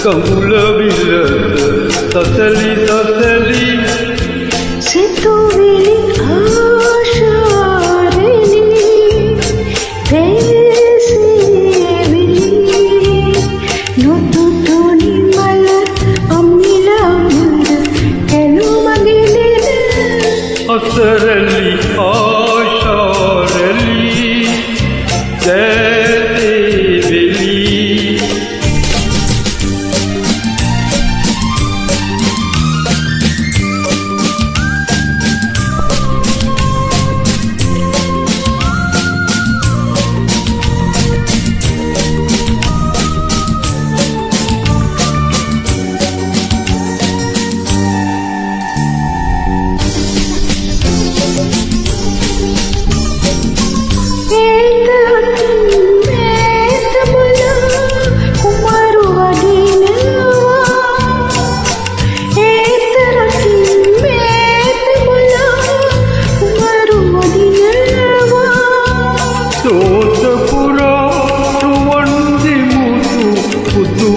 කවුල විලස සසලි සසලි සිතුවිලි ආශාවෙලි පෙසෙවිලි නොතුතුනි මල අම්මිලම්ද කැලුමගිලෙන අසරලි ආශාරලි දැතිවිලි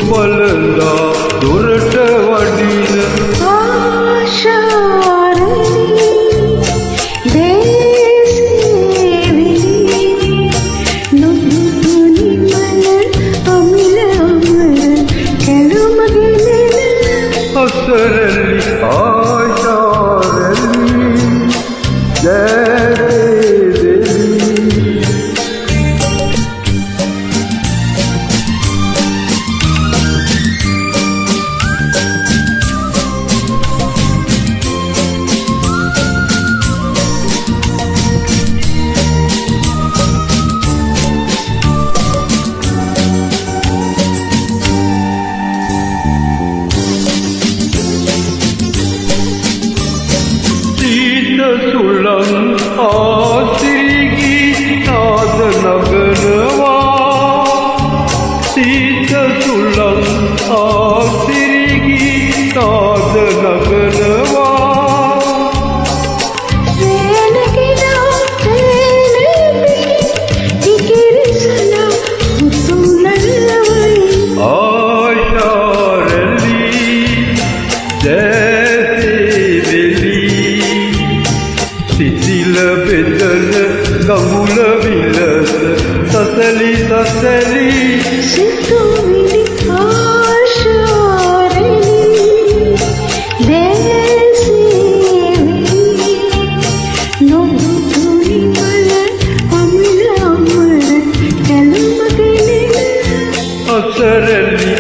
බලලා දොරට වඩින ආශාරලි දේසෙවිලි නොතුතුනි මල අමිල අමර කැලුමගිලෙන අසරලි ආශාරලි දැතිවිලි සුලං ආසිරිගි නාද නගනවා සීත සුලං ආසිරිගි නාද නගනවා ආශාරලි සිසිල බෙදන කවුල විලස සසලි සසලි සිතුවිලි ආශාරලි දේසෙවිලි නොතුතුනි මල අමිල අමර කැලුමගිලෙන අසරලි